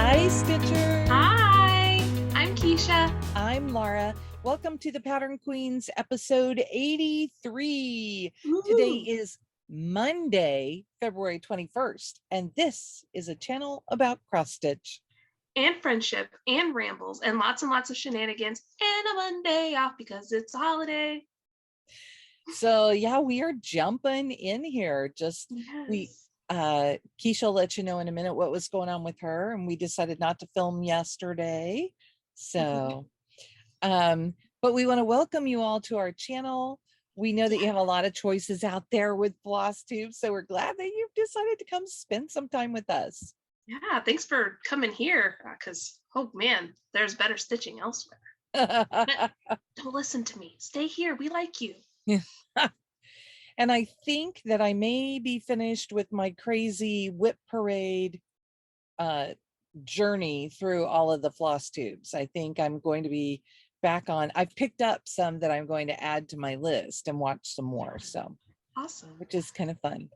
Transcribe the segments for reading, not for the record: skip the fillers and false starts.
Hi, Stitchers. Hi, I'm Keisha. I'm Laura. Welcome to the Pattern Queens episode 83. Ooh. Today is Monday, February 21st, and this is a channel about cross stitch. And friendship and rambles and lots of shenanigans and a Monday off because it's a holiday. So yeah, we are jumping in here. Keisha will let you know in a minute what was going on with her, and we decided not to film yesterday. So but we want to welcome you all to our channel. We know that you have a lot of choices out there with Flosstube, so we're glad that you've decided to come spend some time with us. Yeah, thanks for coming here because, oh man, there's better stitching elsewhere. Don't listen to me. Stay here. We like you. And I think that I may be finished with my crazy whip parade journey through all of the floss tubes. I think I'm going to be back on. I've picked up some that I'm going to add to my list and watch some more. So awesome, which is kind of fun.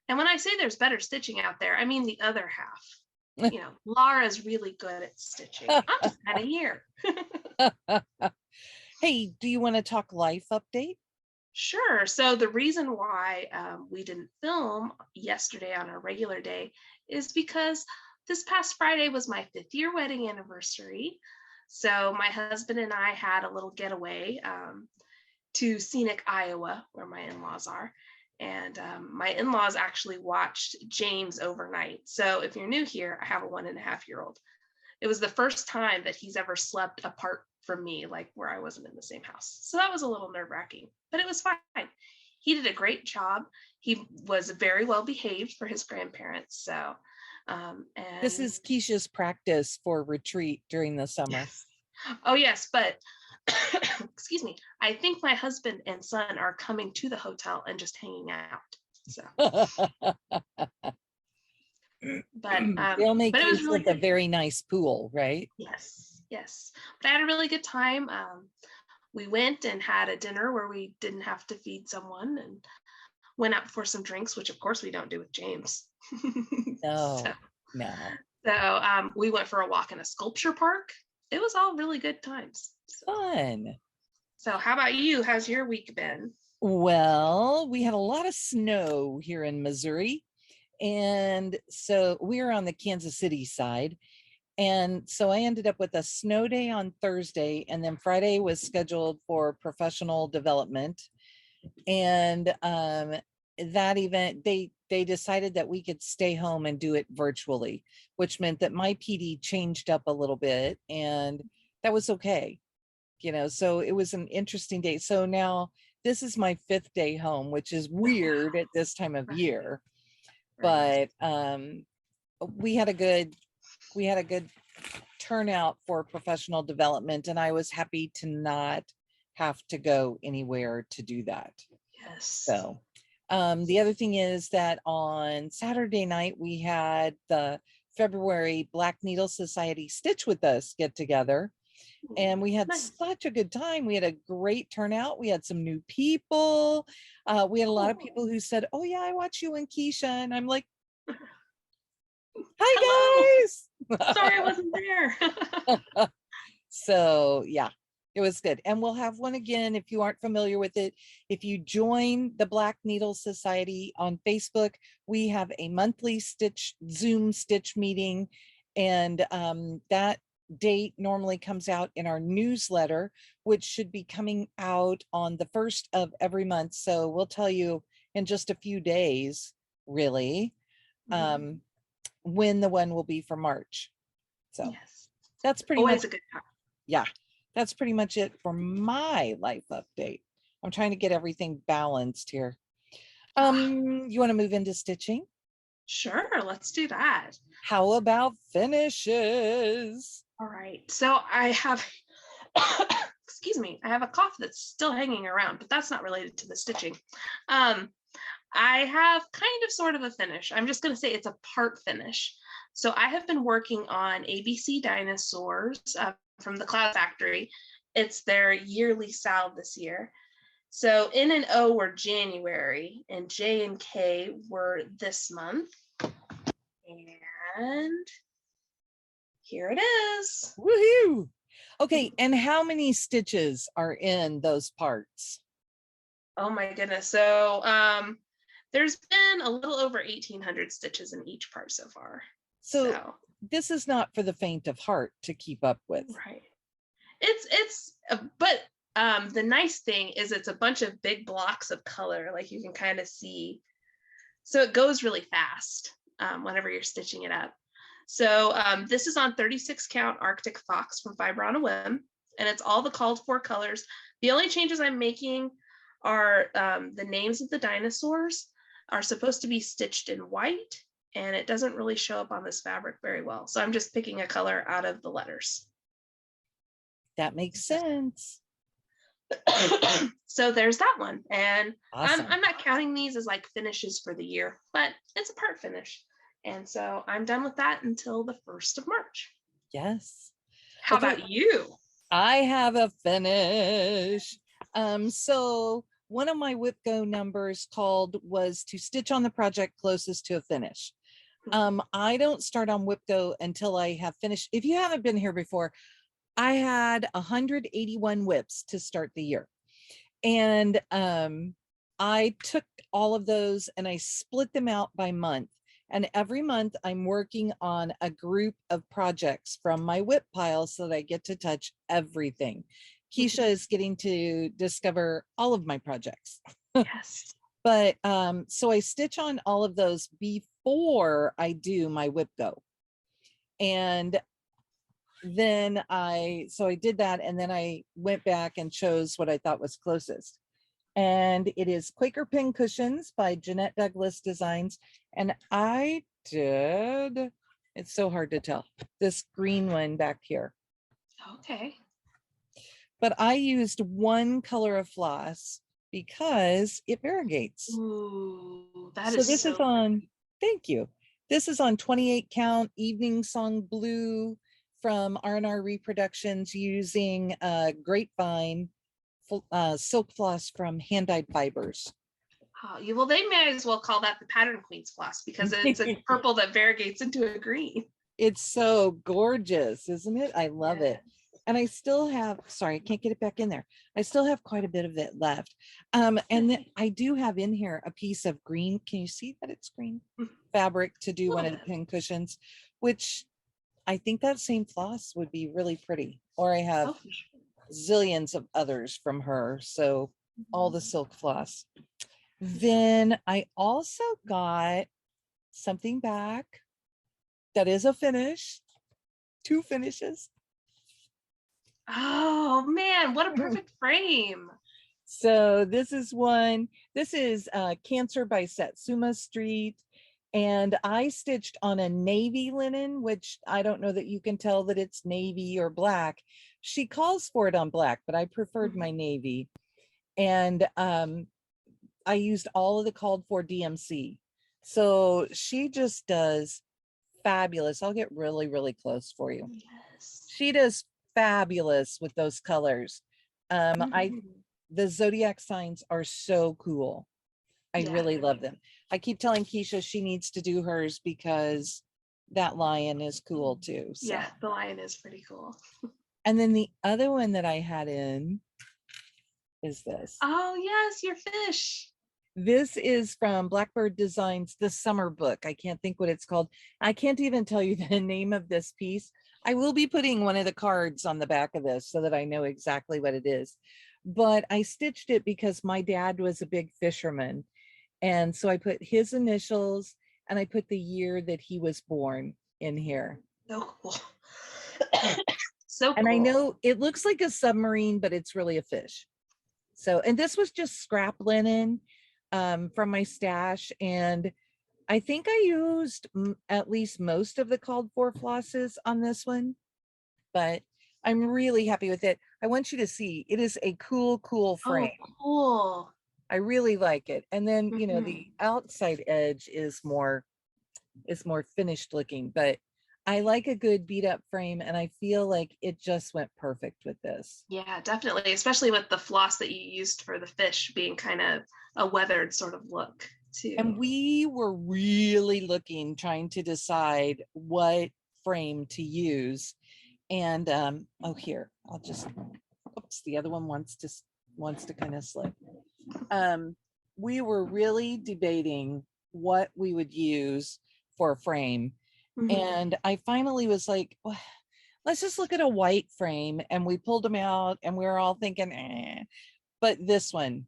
And when I say there's better stitching out there, I mean the other half. You know, Laura's really good at stitching. I'm just kind of here. Hey, do you want to talk life update? Sure. So the reason why we didn't film yesterday on our regular day is because this past Friday was my 5th-year wedding anniversary. So my husband and I had a little getaway to scenic Iowa, where my in-laws are. And my in-laws actually watched James overnight. So if you're new here, I have a 1.5-year-old. It was the first time that he's ever slept apart from me, like where I wasn't in the same house. So that was a little nerve-wracking, but it was fine. He did a great job. He was very well behaved for his grandparents. So, and this is Keisha's practice for retreat during the summer. Yes. Oh yes, but excuse me. I think my husband and son are coming to the hotel and just hanging out. So, they'll make but it was really with a very nice pool, right? Yes. But I had a really good time. We went and had a dinner where we didn't have to feed someone, and went out for some drinks, which of course we don't do with James. No. So we went for a walk in a sculpture park. It was all really good times. Fun. So how about you? How's your week been? Well, we had a lot of snow here in Missouri. And so we were on the Kansas City side. And so I ended up with a snow day on Thursday, and then Friday was scheduled for professional development. And that event, they decided that we could stay home and do it virtually, which meant that my PD changed up a little bit, and that was okay. You know, so it was an interesting day. So now this is my 5th day home, which is weird at this time of year. But we had a good turnout for professional development, and I was happy to not have to go anywhere to do that. Yes. So the other thing is that on Saturday night we had the February Black Needle Society Stitch with Us get together, and we had such a good time. We had a great turnout. We had some new people. We had a lot of people who said, "Oh yeah, I watch you and Keisha," and I'm like, "Hi guys." Sorry I wasn't there. So yeah, it was good. And we'll have one again if you aren't familiar with it. If you join the Black Needle Society on Facebook, we have a monthly Zoom stitch meeting, and that date normally comes out in our newsletter, which should be coming out on the 1st of every month. So we'll tell you in just a few days, really, when the one will be for March. So that's pretty always much a good time. Yeah, that's pretty much it for my life update. I'm trying to get everything balanced here. You want to move into stitching? Sure, let's do that. How about finishes? All right, so I have excuse me, I have a cough that's still hanging around, but that's not related to the stitching. I have kind of sort of a finish. I'm just going to say it's a part finish. So I have been working on ABCDinosaurs from the Cloud Factory. It's their yearly salve this year. So N and O were January, and J and K were this month. And here it is. Woohoo! Okay, and how many stitches are in those parts? Oh my goodness. So there's been a little over 1,800 stitches in each part so far. So this is not for the faint of heart to keep up with. Right. But the nice thing is it's a bunch of big blocks of color, like you can kind of see. So it goes really fast whenever you're stitching it up. So this is on 36 count Arctic Fox from Fiber on a Whim, and it's all the called for colors. The only changes I'm making are the names of the dinosaurs are supposed to be stitched in white, and it doesn't really show up on this fabric very well. So I'm just picking a color out of the letters. That makes sense. So there's that one. And awesome. I'm not counting these as like finishes for the year, but it's a part finish. And so I'm done with that until the 1st of March. Yes. How about you? I have a finish. So one of my Whip Go numbers was to stitch on the project closest to a finish. I don't start on Whip Go until I have finished. If you haven't been here before, I had 181 whips to start the year. And I took all of those and I split them out by month. And every month I'm working on a group of projects from my whip pile so that I get to touch everything. Keisha is getting to discover all of my projects. Yes. But so I stitch on all of those before I do my Whip Go. And then I did that, and then I went back and chose what I thought was closest. And it is Quaker Pin Cushions by Jeannette Douglas Designs. And I did, it's so hard to tell, this green one back here. Okay. But I used one color of floss because it variegates. Ooh, so this is on, thank you. This is on 28 count Evening Song Blue from R&R Reproductions using GrapeVine silk floss from hand-dyed fibers. Well, they may as well call that the Pattern Queen's floss because it's a purple that variegates into a green. It's so gorgeous, isn't it? I love it. And I still have, sorry, I can't get it back in there. I still have quite a bit of it left. And then I do have in here a piece of green. Can you see that it's green fabric to do one of the pin cushions, which I think that same floss would be really pretty. Or I have zillions of others from her. So all the silk floss. Then I also got something back that is a finish, 2 finishes. Oh man, what a perfect frame. So this is one, this is Cancer by Satsuma Street. And I stitched on a navy linen, which I don't know that you can tell that it's navy or black. She calls for it on black, but I preferred my navy. And I used all of the called for DMC. So she just does fabulous. I'll get really, really close for you. Yes. She does fabulous with those colors. The zodiac signs are so cool. I really love them. I keep telling Keisha she needs to do hers because that lion is cool too. So. Yeah, the lion is pretty cool. And then the other one that I had in is this. Oh yes, your fish. This is from Blackbird Designs, the summer book. I can't think what it's called. I can't even tell you the name of this piece. I will be putting one of the cards on the back of this so that I know exactly what it is. But I stitched it because my dad was a big fisherman. And so I put his initials and I put the year that he was born in here. So cool. So cool. And I know it looks like a submarine, but it's really a fish. So, and this was just scrap linen from my stash. And I think I used at least most of the called for flosses on this one, but I'm really happy with it. I want you to see, it is a cool frame. Oh, cool. I really like it. And then, you know, the outside edge is more finished looking, but I like a good beat up frame and I feel like it just went perfect with this. Yeah, definitely. Especially with the floss that you used for the fish being kind of a weathered sort of look too. And we were really trying to decide what frame to use. And oh, here, I'll just, oops, the other one wants to kind of slip. We were really debating what we would use for a frame. And I finally was like, well, let's just look at a white frame. And we pulled them out and we were all thinking, eh. But this one,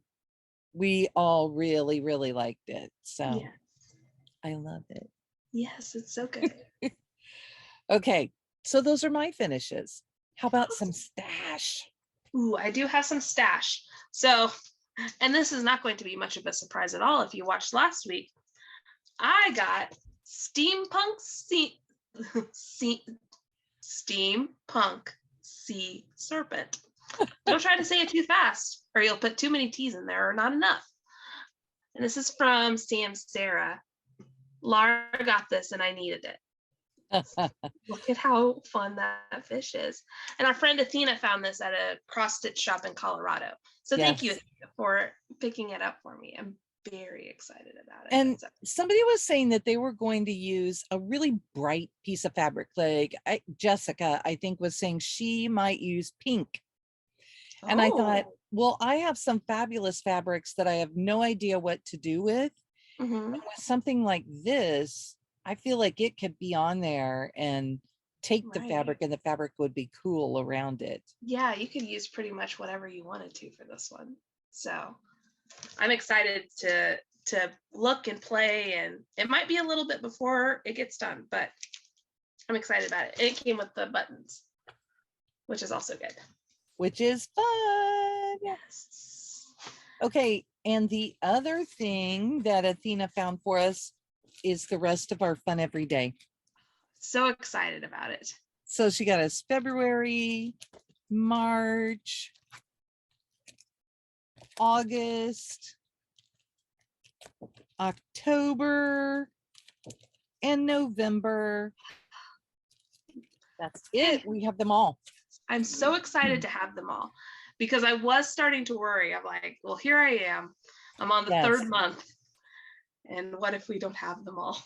we all really, really liked it. So Yes. I love it. Yes, it's so good. Okay, so those are my finishes. How about some stash? Ooh, I do have some stash. So, and this is not going to be much of a surprise at all if you watched last week. I got steampunk sea serpent. Don't try to say it too fast or you'll put too many T's in there or not enough. And this is from Sam Sarah. Laura got this and I needed it. Look at how fun that fish is. And our friend Athena found this at a cross-stitch shop in Colorado. So thank you Athena, for picking it up for me. I'm very excited about it. And somebody was saying that they were going to use a really bright piece of fabric. Like Jessica, I think, was saying she might use pink. And I thought, well, I have some fabulous fabrics that I have no idea what to do with. And with something like this, I feel like it could be on there and take the fabric and the fabric would be cool around it. Yeah, you could use pretty much whatever you wanted to for this one. So I'm excited to look and play, and it might be a little bit before it gets done, but I'm excited about it. It came with the buttons, which is also good. Which is fun. Yes. Okay, and the other thing that Athena found for us is the rest of our fun every day. So excited about it. So she got us February, March, August, October, and November. That's it. We have them all. I'm so excited to have them all because I was starting to worry. I'm like, well, here I am. I'm on the third month. And what if we don't have them all?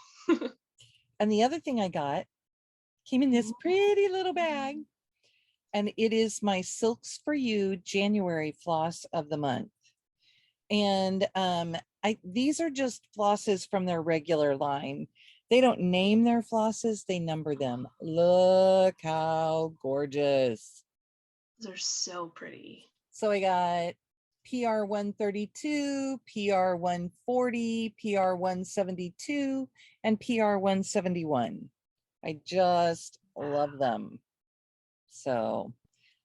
And the other thing I got came in this pretty little bag. And it is my Silks for You January floss of the month. And these are just flosses from their regular line. They don't name their flosses, they number them. Look how gorgeous. They're so pretty. So I got PR 132, PR 140, PR 172, and PR 171. I just love them. So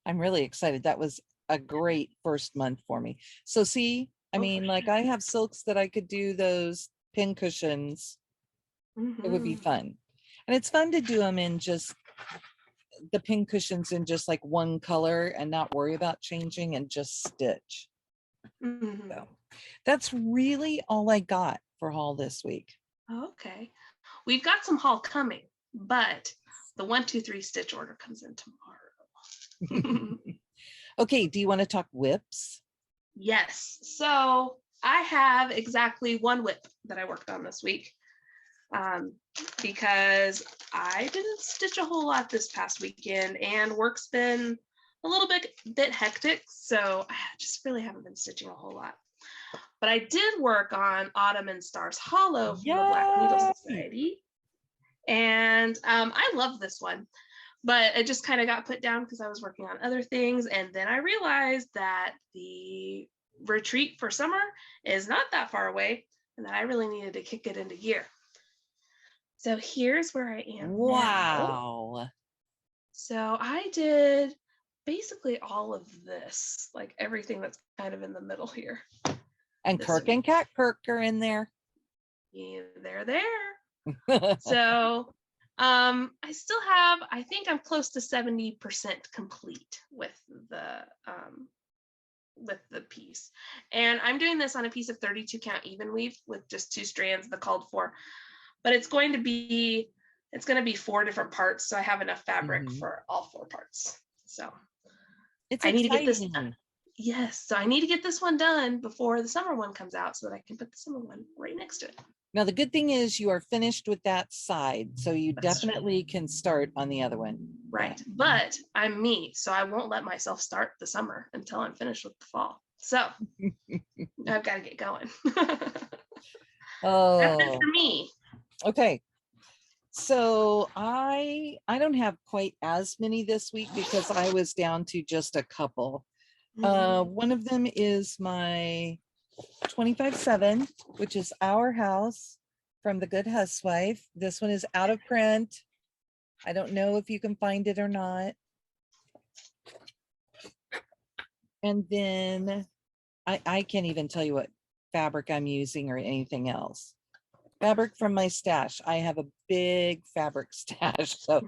I'm really excited. That was a great first month for me. So see, I mean, like I have silks that I could do those pin cushions. It would be fun. And it's fun to do them in just the pin cushions in just like one color and not worry about changing and just stitch. So that's really all I got for haul this week. Okay. We've got some haul coming, but the 1, 2, 3 stitch order comes in tomorrow. Okay, do you want to talk whips? Yes. So I have exactly one whip that I worked on this week because I didn't stitch a whole lot this past weekend and work's been a little bit hectic. So I just really haven't been stitching a whole lot. But I did work on Autumn and Stars Hollow from the Black Needle Society. And I love this one. But it just kind of got put down because I was working on other things. And then I realized that the retreat for summer is not that far away and that I really needed to kick it into gear. So here's where I am. Wow. Now. So I did basically all of this, like everything that's kind of in the middle here. And Kirk and Cat Kirk are in there. Yeah, they're there. So I still have, I think I'm close to 70% complete with the piece. And I'm doing this on a piece of 32 count Evenweave with just 2 strands, the called for, but it's going to be 4 different parts. So I have enough fabric for all 4 parts. So it's I need exciting. to get this done. Yes. So I need to get this one done before the summer one comes out so that I can put the summer one right next to it. Now, the good thing is you are finished with that side, so you That's true. definitely can start on the other one. Right. But I'm me, so I won't let myself start the summer until I'm finished with the fall. So I've got to get going. That's it Oh, for me. okay. So I don't have quite as many this week because I was down to just a couple. One of them is my 25/7, which is Our House from the Goode Huswife. This one is out of print. I don't know if you can find it or not. And then I can't even tell you what fabric I'm using or anything else. Fabric from my stash. I have a big fabric stash, so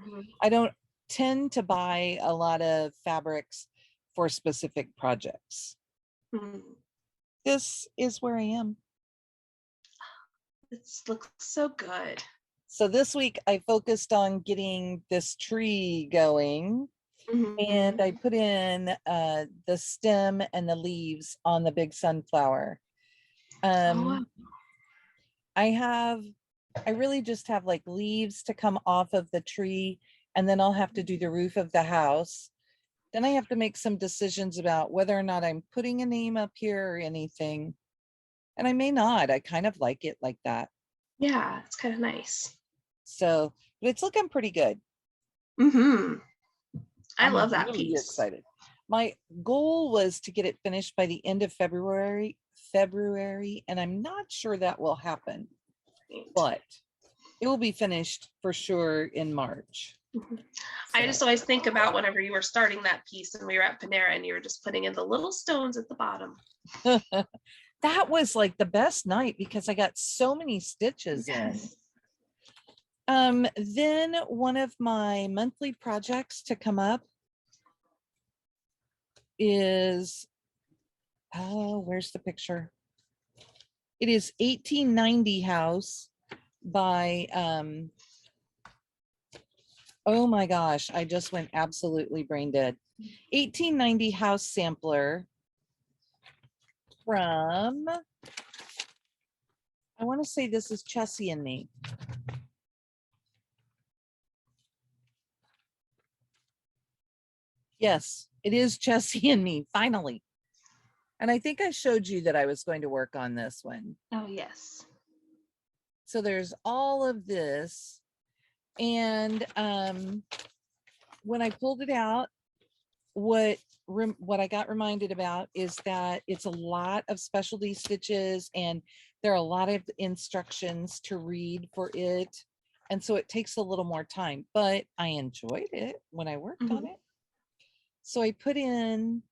I don't tend to buy a lot of fabrics for specific projects. This is where I am. It looks so good. So this week I focused on getting this tree going, and I put in the stem and the leaves on the big sunflower. Wow. I really just have like leaves to come off of the tree, and then I'll have to do the roof of the house. Then I have to make some decisions about whether or not I'm putting a name up here or anything. And I may not. I kind of like it like that. Yeah, it's kind of nice. So, but it's looking pretty good. I I'm love that really piece. excited. My goal was to get it finished by the end of February, and I'm not sure that will happen, but it will be finished for sure in March. I just always think about whenever you were starting that piece and we were at Panera and you were just putting in the little stones at the bottom. That was like the best night because I got so many stitches in. Then one of my monthly projects to come up is, oh, where's the picture? It is 1890 House by, oh my gosh, I just went absolutely brain dead. 1890 House Sampler from, I want to say this is Chessie Me. Yes, it is Chessie Me, finally. And I think I showed you that I was going to work on this one. Oh, yes. So there's all of this. And when I pulled it out, what I got reminded about is that it's a lot of specialty stitches and there are a lot of instructions to read for it. And so it takes a little more time, but I enjoyed it when I worked on it. So I put in.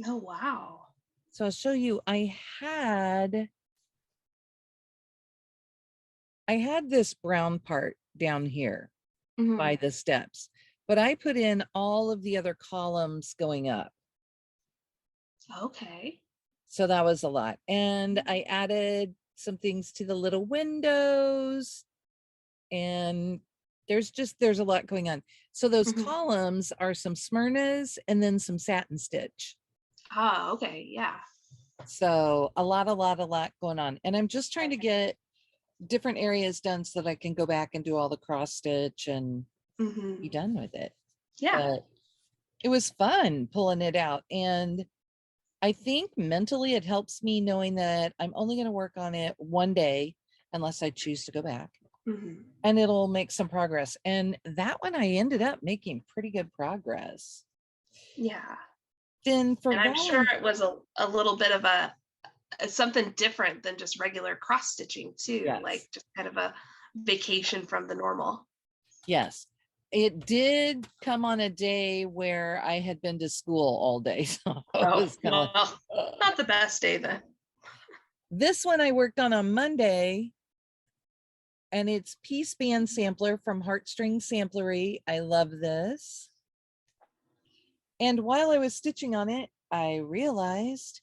Oh, wow. So I'll show you, I had this brown part down here by the steps, but I put in all of the other columns going up. Okay. So that was a lot. And I added some things to the little windows, and there's a lot going on. So those columns are some Smyrnas and then some satin stitch. Ah, okay. Yeah. So a lot going on. And I'm just trying to get different areas done so that I can go back and do all the cross stitch and be done with it. Yeah. But it was fun pulling it out. And I think mentally it helps me knowing that I'm only going to work on it one day unless I choose to go back. And it'll make some progress. And that one I ended up making pretty good progress. Yeah. Then for I'm sure it was a little bit of something different than just regular cross stitching too. Yes. Like just kind of a vacation from the normal. Yes. It did come on a day where I had been to school all day. So not the best day then. This one I worked on Monday, and it's Piece Band Sampler from Heartstring Samplery. I love this. And while I was stitching on it, I realized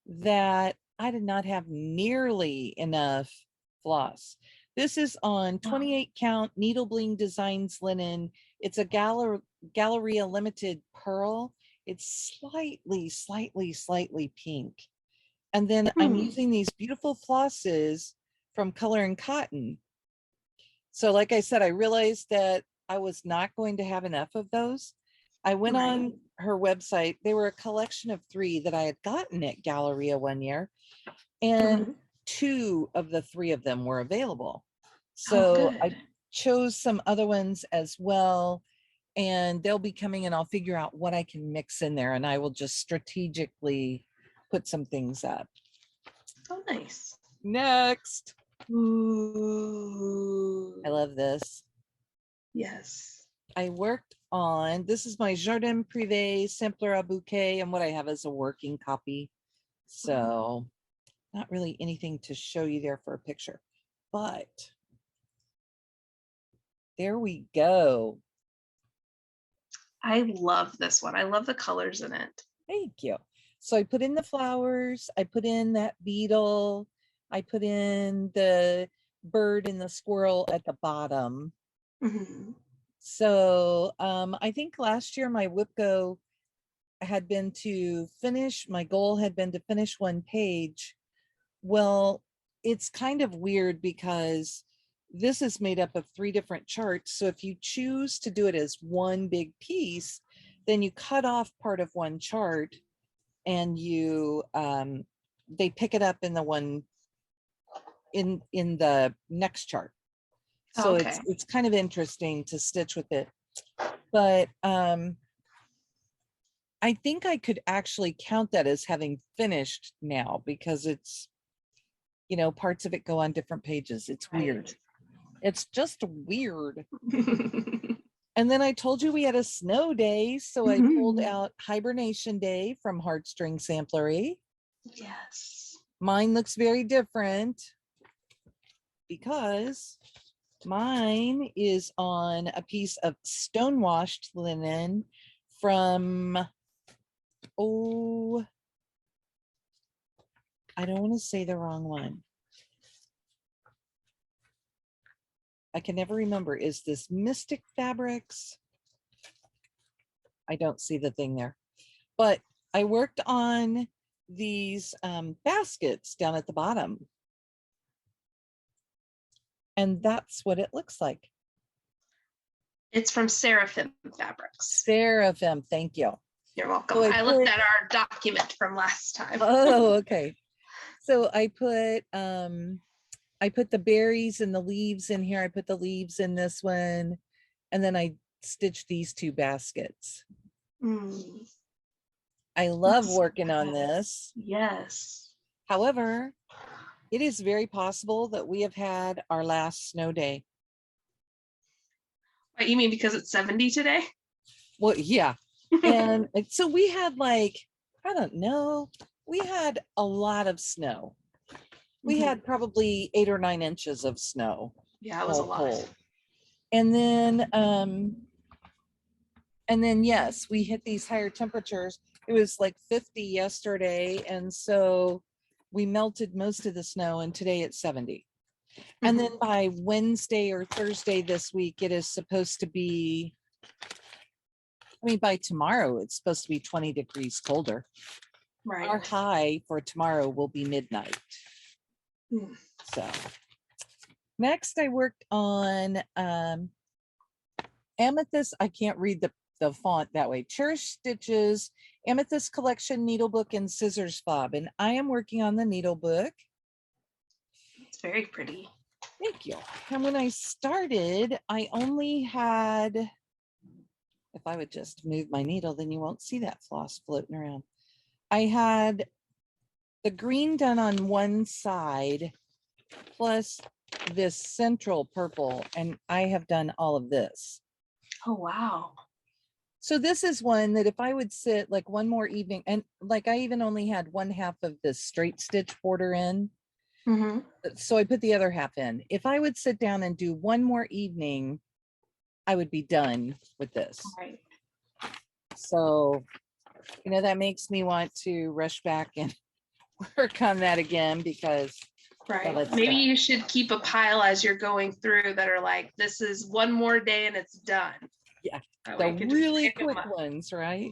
that I did not have nearly enough floss. This is on 28 count Needle Bling Designs linen. It's a Galleria limited pearl. It's slightly pink. And then I'm using these beautiful flosses from Color and Cotton. So like I said, I realized that I was not going to have enough of those. I went on her website. They were a collection of 3 that I had gotten at Galleria one year, and 2 of the 3 of them were available. So I chose some other ones as well, and they'll be coming, and I'll figure out what I can mix in there, and I will just strategically put some things up. Oh, nice. Next. Ooh. I love this. Yes. I worked on, this is my Jardin Prive Samplery Bouquet, and what I have is a working copy. So not really anything to show you there for a picture, but there we go. I love this one. I love the colors in it. Thank you. So I put in the flowers, I put in that beetle, I put in the bird and the squirrel at the bottom. So I think last year my WIPGO had been to finish, my goal had been to finish 1 page. Well, it's kind of weird because this is made up of 3 different charts. So if you choose to do it as one big piece, then you cut off part of one chart and you they pick it up in the one in the next chart. So it's kind of interesting to stitch with it. But I think I could actually count that as having finished now, because it's, you know, parts of it go on different pages. It's weird. It's just weird. And then I told you we had a snow day, so I pulled out Hibernation Day from Heartstring Samplery. Yes. Mine looks very different because mine is on a piece of stonewashed linen from, oh, I don't want to say the wrong one. I can never remember. Is this Mystic Fabrics? I don't see the thing there, but I worked on these baskets down at the bottom. And that's what it looks like. It's from Seraphim Fabrics. Seraphim, thank you. You're welcome. So I looked at our document from last time. Oh, okay. So I put the berries and the leaves in here. I put the leaves in this one, and then I stitched these 2 baskets. I love working on this. Yes. However, it is very possible that we have had our last snow day. What, you mean because it's 70 today? Well, yeah. And so we had, like, I don't know, we had a lot of snow. We had probably 8 or 9 inches of snow. Yeah, it was a lot. And then yes, we hit these higher temperatures. It was like 50 yesterday, and so we melted most of the snow, and today it's 70. And then by Wednesday or Thursday this week, it is supposed to be, I mean, by tomorrow, it's supposed to be 20 degrees colder. Right. Our high for tomorrow will be midnight. So next I worked on Amethyst. I can't read the font that way. Cherished Stitches, Amethyst Collection Needle Book and Scissors Fob. And I am working on the needle book. It's very pretty. Thank you. And when I started, I only had, if I would just move my needle, then you won't see that floss floating around. I had the green done on one side, plus this central purple, and I have done all of this. Oh, wow. So this is one that if I would sit like one more evening, and like I even only had 1/2 of the straight stitch border in. So I put the other half in. If I would sit down and do one more evening, I would be done with this. Right. So, you know, that makes me want to rush back and work on that again, because maybe you should keep a pile as you're going through that are like, this is one more day and it's done. Yeah, the really quick ones, right?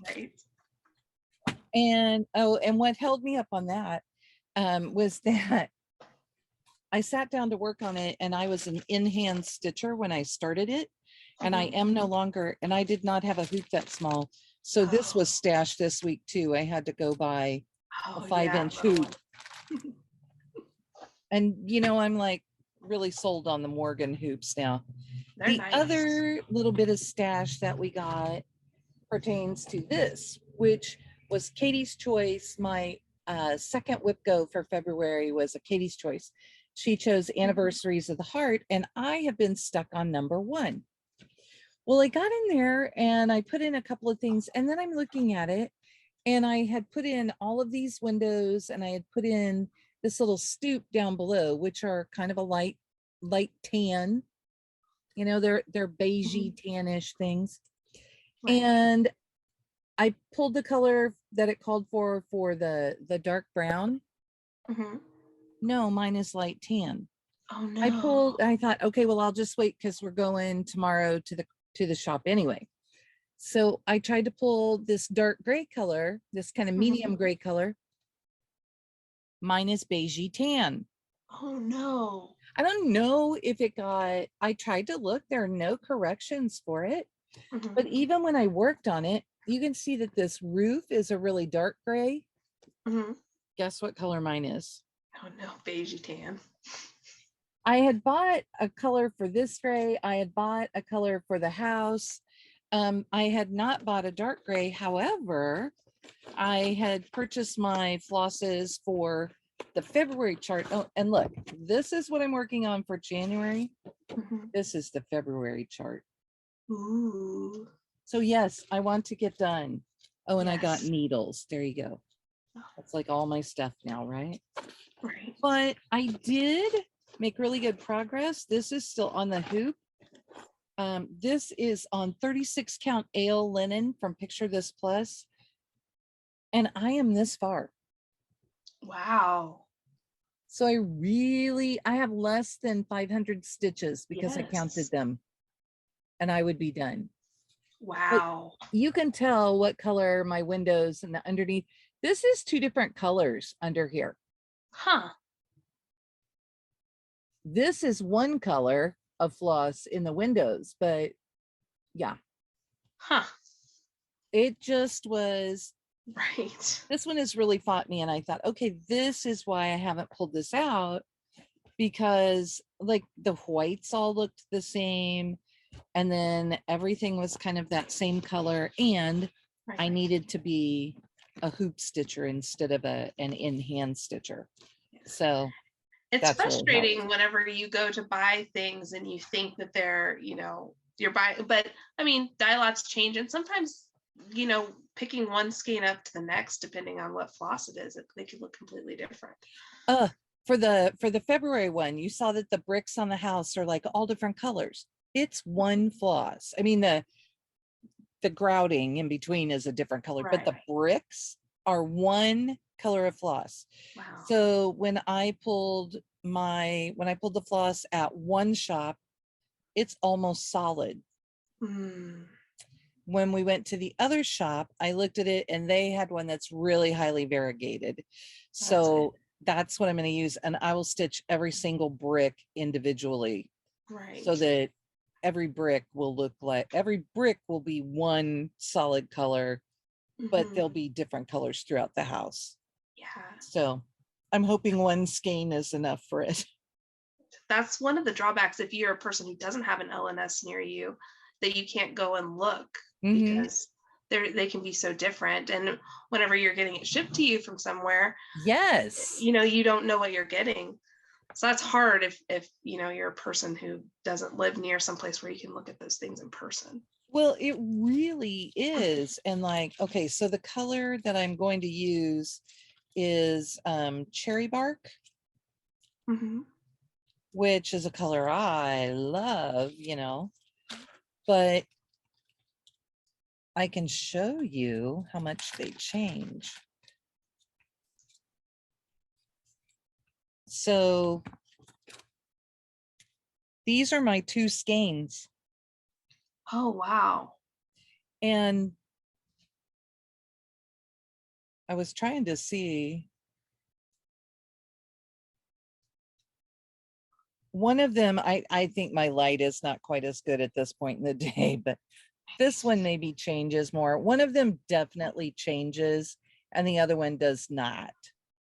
And oh, and what held me up on that was that I sat down to work on it, and I was an in-hand stitcher when I started it, and I am no longer, and I did not have a hoop that small. So this was stashed this week too. I had to go buy a 5-inch hoop. And you know, I'm like really sold on the Morgan hoops now. They're The other little bit of stash that we got pertains to this, which was Katie's choice. My second whip go for February was a Katie's choice. She chose Anniversaries of the Heart, and I have been stuck on number 1. Well, I got in there and I put in a couple of things, and then I'm looking at it, and I had put in all of these windows, and I had put in this little stoop down below, which are kind of a light tan. You know, they're beigey tannish things. And I pulled the color that it called for the dark brown. No, mine is light tan. Oh no. I thought, okay, well, I'll just wait because we're going tomorrow to the shop anyway. So I tried to pull this dark gray color, this kind of medium gray color. Mine is beigey tan. Oh no. I don't know if it got, I tried to look, there are no corrections for it. But even when I worked on it, you can see that this roof is a really dark gray. Guess what color mine is? Oh no, beigey tan. I had bought a color for this gray. I had bought a color for the house. I had not bought a dark gray. However, I had purchased my flosses for the February chart. Oh, and look, this is what I'm working on for January. This is the February chart. Ooh. So yes, I want to get done. Oh, and I got needles. There you go. That's like all my stuff now, right? Right. But I did make really good progress. This is still on the hoop. This is on 36 count ale linen from Picture This Plus. And I am this far. Wow. So I have less than 500 stitches because I counted them, and I would be done. Wow. But you can tell what color my windows and the underneath. This is 2 different colors under here. Huh. This is one color of floss in the windows, but yeah. Huh. It just was. Right. This one has really fought me, and I thought, okay, this is why I haven't pulled this out, because like the whites all looked the same, and then everything was kind of that same color, and I needed to be a hoop stitcher instead of an in-hand stitcher. So it's frustrating whenever you go to buy things and you think that they're, you're buying, but I mean, dye lots change, and sometimes, picking one skein up to the next, depending on what floss it is, they could look completely different. For the February one, you saw that the bricks on the house are like all different colors. It's one floss. I mean, the grouting in between is a different color, but the bricks are one color of floss. Wow. So when I pulled the floss at one shop, it's almost solid. When we went to the other shop, I looked at it and they had one that's really highly variegated. So that's what I'm going to use. And I will stitch every single brick individually. Right. So that every brick will be one solid color, but there'll be different colors throughout the house. Yeah. So I'm hoping one skein is enough for it. That's one of the drawbacks if you're a person who doesn't have an LNS near you, that you can't go and look because they can be so different. And whenever you're getting it shipped to you from somewhere, yes, you don't know what you're getting. So that's hard if you're a person who doesn't live near someplace where you can look at those things in person. Well, it really is. And like, okay, so the color that I'm going to use is cherry bark, which is a color I love, but I can show you how much they change. So these are my 2 skeins. Oh, wow. And I was trying to see one of them, I think my light is not quite as good at this point in the day, but this one maybe changes more. One of them definitely changes and the other one does not.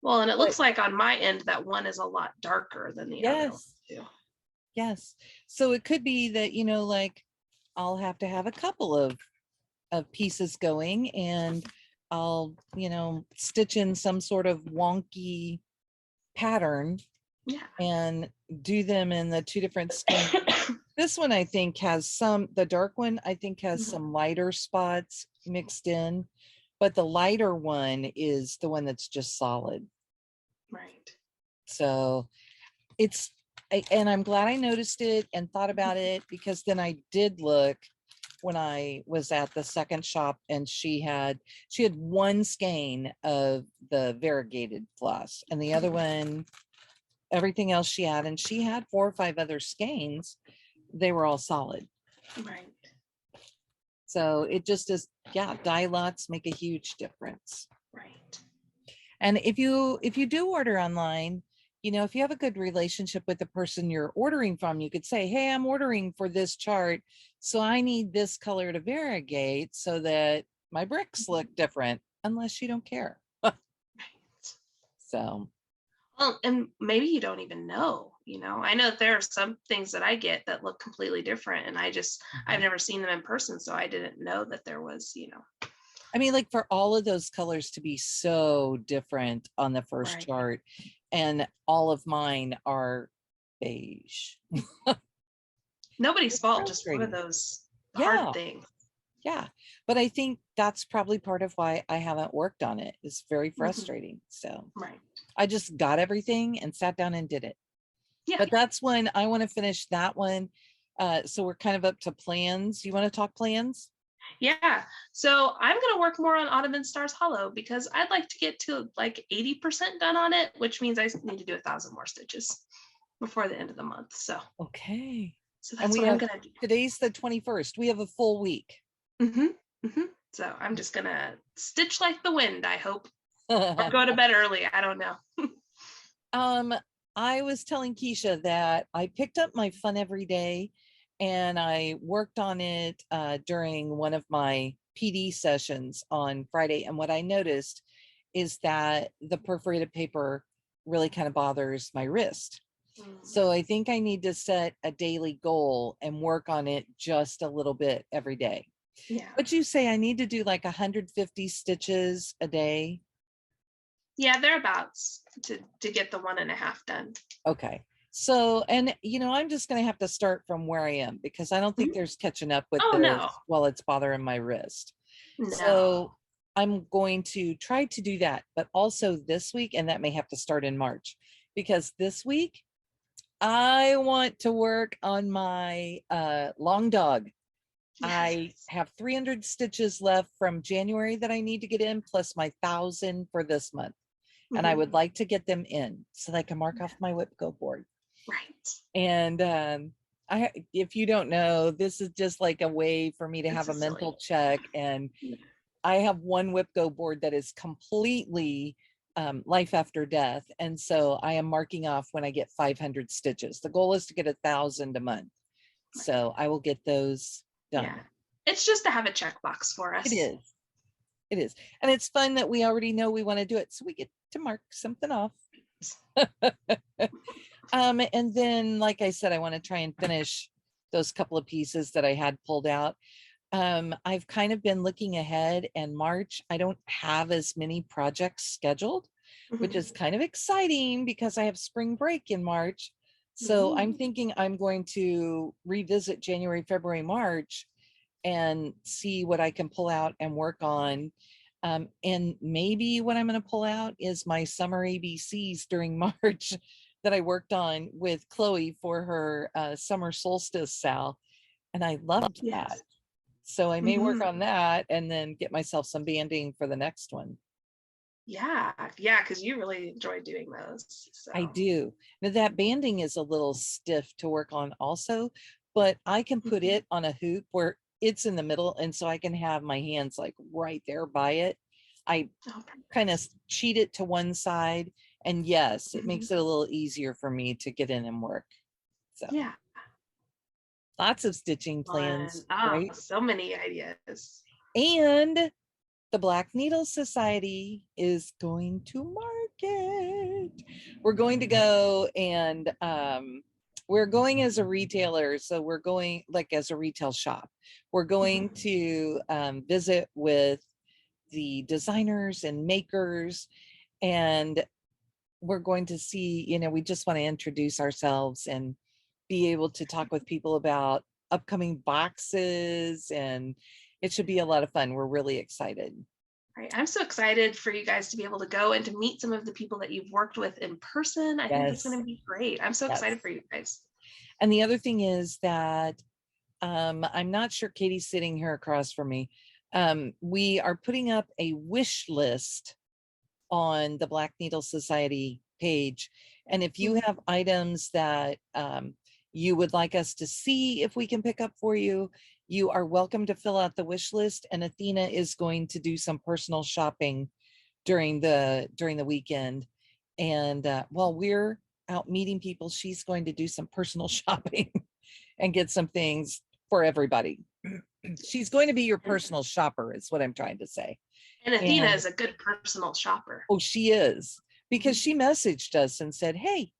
Well, and it But looks like on my end that one is a lot darker than the other one yes, too. yes. So it could be that, you know, like I'll have to have a couple of pieces going and I'll, you know, stitch in some sort of wonky pattern Yeah. and do them in the two different skeins. This one I think has some, the dark one I think has some lighter spots mixed in, but the lighter one is the one that's just solid. Right. So it's, and I'm glad I noticed it and thought about it, because then I did look when I was at the second shop and she had one skein of the variegated floss and the other one, everything else she had, and she had 4 or 5 other skeins. They were all solid. Right. So it just is, yeah, dye lots make a huge difference. Right. And if you do order online, you know, if you have a good relationship with the person you're ordering from, you could say, hey, I'm ordering for this chart, so I need this color to variegate so that my bricks look different, unless you don't care. So, well, and maybe you don't even know, you know. I know that there are some things that I get that look completely different, and I've never seen them in person, so I didn't know that there was, you know. I mean, like for all of those colors to be so different on the first Right. chart, and all of mine are beige. Nobody's It's fault, just one of frustrating. those hard Yeah, things. yeah. But I think that's probably part of why I haven't worked on it. It's very frustrating. So Right. I just got everything and sat down and did it. Yeah. But that's when I want to finish that one. So we're kind of up to plans. You want to talk plans? Yeah. So I'm going to work more on Autumn and Stars Hollow because I'd like to get to like 80% done on it, which means I need to do 1,000 more stitches before the end of the month. So Okay. so And that's we what I'm have, going to do. today's the 21st. We have a full week. So I'm just going to stitch like the wind, I hope, or go to bed early. I don't know. I was telling Keisha that I picked up my Fun Every Day and I worked on it during one of my PD sessions on Friday. And what I noticed is that the perforated paper really kind of bothers my wrist. So I think I need to set a daily goal and work on it just a little bit every day. Yeah. But you say I need to do like 150 stitches a day? Yeah, thereabouts to get the 1.5 done. Okay. So, and you know, I'm just going to have to start from where I am because I don't think there's catching up with Oh, this no. while it's bothering my wrist. No. So I'm going to try to do that, but also this week, and that may have to start in March, because this week I want to work on my long dog. I have 300 stitches left from January that I need to get in, plus my 1,000 for this month. And I would like to get them in so that I can mark off my whip go board. Right. And if you don't know, this is just like a way for me to have a mental check. And I have one whip go board that is completely life after death. And so I am marking off when I get 500 stitches. The goal is to get 1,000 a month. So I will get those done. Yeah. It's just to have a checkbox for us. It is. It is. And it's fun that we already know we want to do it. So we get to mark something off. And then, like I said, I want to try and finish those couple of pieces that I had pulled out. I've kind of been looking ahead, and March, I don't have as many projects scheduled, which is kind of exciting because I have spring break in March. So I'm thinking I'm going to revisit January, February, March, and see what I can pull out and work on. And maybe what I'm going to pull out is my summer ABCs during March that I worked on with Chloe for her summer solstice sal. And I loved that. So I may work on that and then get myself some banding for the next one. Yeah, because you really enjoy doing those. So. I do. Now that banding is a little stiff to work on also, but I can put it on a hoop where it's in the middle, and so I can have my hands like right there by it. I kind of cheat it to one side, and yes, it makes it a little easier for me to get in and work. So Yeah. lots of stitching Fun. plans, Oh, right? so many ideas. And the Black Needle Society is going to market. We're going to go and we're going as a retailer. So we're going like as a retail shop. We're going to visit with the designers and makers, and we're going to see, you know, we just want to introduce ourselves and be able to talk with people about upcoming boxes, and it should be a lot of fun. We're really excited. Right. I'm so excited for you guys to be able to go and to meet some of the people that you've worked with in person. I think that's going to be great. I'm so excited for you guys. And the other thing is that I'm not sure Katie's sitting here across from me. We are putting up a wish list on the Black Needle Society page. And if you have items that you would like us to see if we can pick up for you, you are welcome to fill out the wish list. And Athena is going to do some personal shopping during the weekend. And while we're out meeting people, she's going to do some personal shopping and get some things for everybody. She's going to be your personal shopper, is what I'm trying to say. And Athena is a good personal shopper. Oh, she is, because she messaged us and said, hey,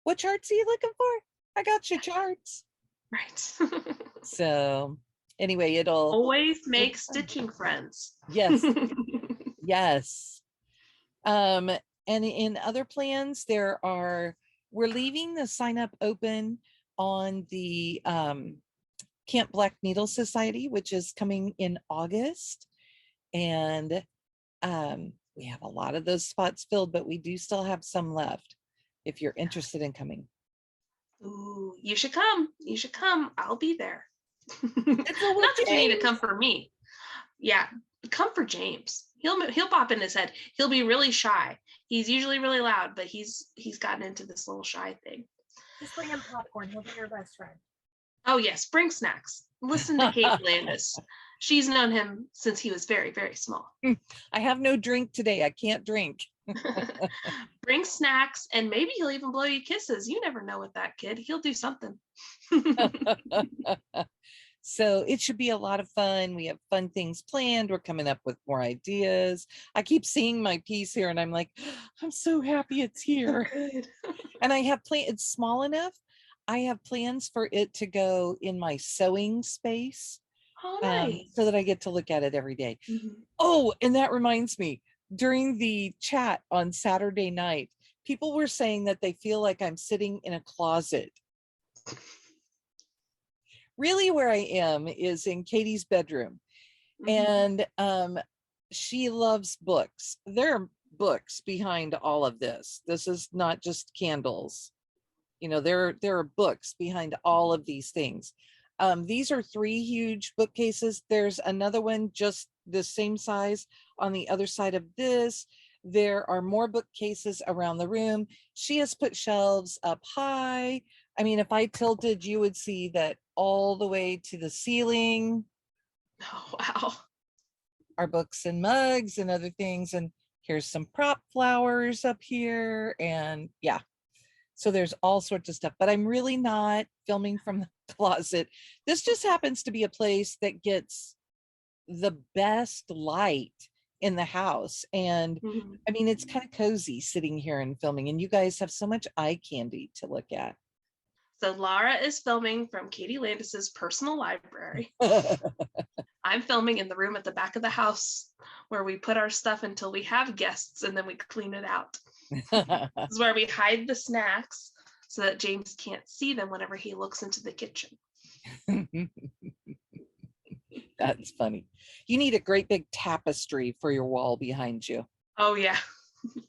what charts are you looking for? I got your charts. Right. So anyway, it'll always make stitching friends. Yes. Yes. And in other plans, we're leaving the sign up open on the Camp Black Needle Society, which is coming in August. And we have a lot of those spots filled, but we do still have some left if you're interested in coming. Ooh, you should come. You should come. I'll be there. Not that you need to come for me. Yeah, come for James. He'll pop in his head. He'll be really shy. He's usually really loud, but he's gotten into this little shy thing. Just bring him popcorn. He'll be your best friend. Oh yes, bring snacks. Listen to Kate Landis. She's known him since he was very, very small. I have no drink today. I can't drink. Bring snacks, and maybe he'll even blow you kisses. You never know with that kid. He'll do something. So it should be a lot of fun. We have fun things planned. We're coming up with more ideas. I keep seeing my piece here and I'm like, I'm so happy it's here. And I have plans, it's small enough. I have plans for it to go in my sewing space. Oh, nice. So that I get to look at it every day. Oh, and that reminds me, during the chat on Saturday night, people were saying that they feel like I'm sitting in a closet. Really where I am is in Katie's bedroom. And she loves books. There are books behind all of this. This is not just candles. You know, there are books behind all of these things. These are 3 huge bookcases. There's another one just the same size on the other side of this. There are more bookcases around the room. She has put shelves up high. I mean, if I tilted, you would see that all the way to the ceiling. Oh, wow. Our books and mugs and other things. And here's some prop flowers up here. And yeah, so there's all sorts of stuff, but I'm really not filming from the closet. This just happens to be a place that gets the best light in the house. And I mean, it's kind of cozy sitting here and filming, and you guys have so much eye candy to look at. So Laura is filming from Katie Landis's personal library. I'm filming in the room at the back of the house where we put our stuff until we have guests and then we clean it out. This is where we hide the snacks so that James can't see them whenever he looks into the kitchen. That's funny. You need a great big tapestry for your wall behind you. Oh yeah.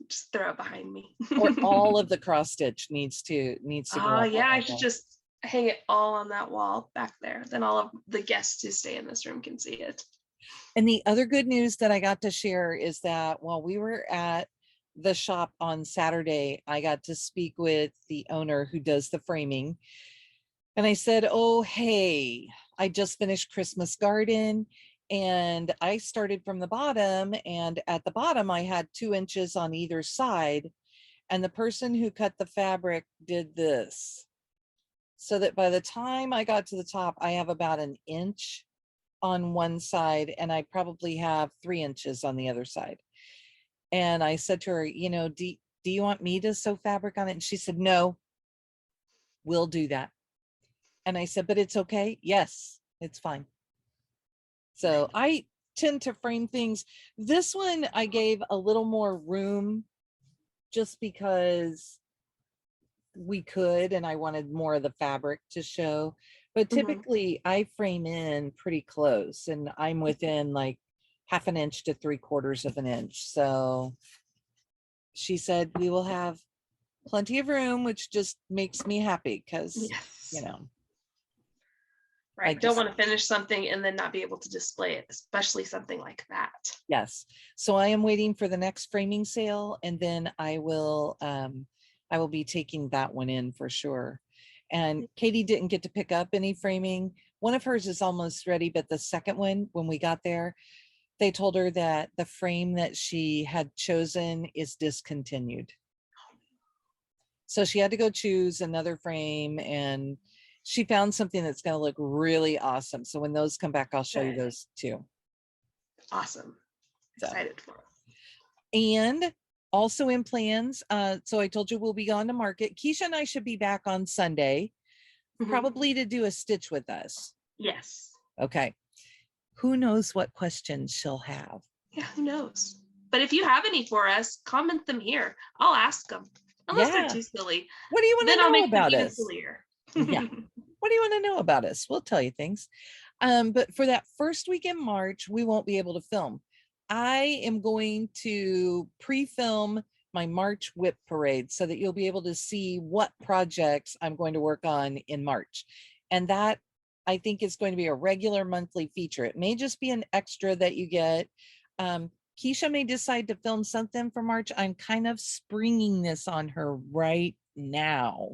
Just throw it behind me. Or all of the cross stitch needs to go. Oh yeah, I should just hang it all on that wall back there. Then all of the guests who stay in this room can see it. And the other good news that I got to share is that while we were at the shop on Saturday, I got to speak with the owner who does the framing. And I said, oh, hey, I just finished Christmas Garden and I started from the bottom, and at the bottom I had 2 inches on either side. And the person who cut the fabric did this. so that by the time I got to the top, I have about an inch on one side, and I probably have 3 inches on the other side. And I said to her, you know, do you want me to sew fabric on it? And she said, no, we'll do that. And I said, but it's okay. Yes, it's fine. So I tend to frame things. This one I gave a little more room just because we could, and I wanted more of the fabric to show. But typically I frame in pretty close, and I'm within like 1/2 inch to 3/4 of an inch. So she said we will have plenty of room, which just makes me happy because, you know. Right. Don't want to finish something and then not be able to display it, especially something like that. Yes. So I am waiting for the next framing sale, and then I will be taking that one in for sure. And Katie didn't get to pick up any framing. One of hers is almost ready, but the second one, when we got there, they told her that the frame that she had chosen is discontinued. So she had to go choose another frame, and she found something that's going to look really awesome. So when those come back, I'll show you those too. Awesome. Excited for it. And also in plans, so I told you we'll be on to market. Keisha and I should be back on Sunday, probably to do a stitch with us. Yes. Okay. Who knows what questions she'll have? Yeah, who knows? But if you have any for us, comment them here. I'll ask them. Unless they're too silly. What do you want to know about us? Sillier. Yeah. What do you want to know about us? We'll tell you things. But for that first week in March, we won't be able to film. I am going to pre-film my March whip parade so that you'll be able to see what projects I'm going to work on in March. And that, I think, is going to be a regular monthly feature. It may just be an extra that you get. Keisha may decide to film something for March. I'm kind of springing this on her right now.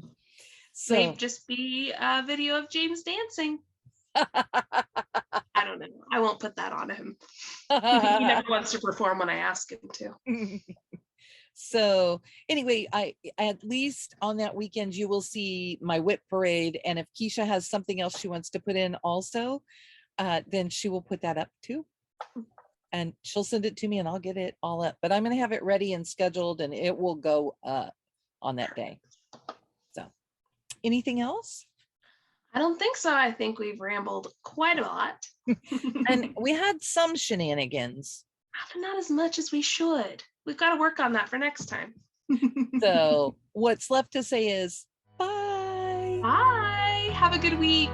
So may just be a video of James dancing. I don't know. I won't put that on him. He never wants to perform when I ask him to. So anyway, I at least on that weekend you will see my whip parade, and if Keisha has something else she wants to put in also, then she will put that up too, and she'll send it to me and I'll get it all up. But I'm going to have it ready and scheduled, and it will go up on that day. So anything else? I don't think so. I think we've rambled quite a lot. And we had some shenanigans. But not as much as we should. We've got to work on that for next time. So what's left to say is bye. Bye. Have a good week.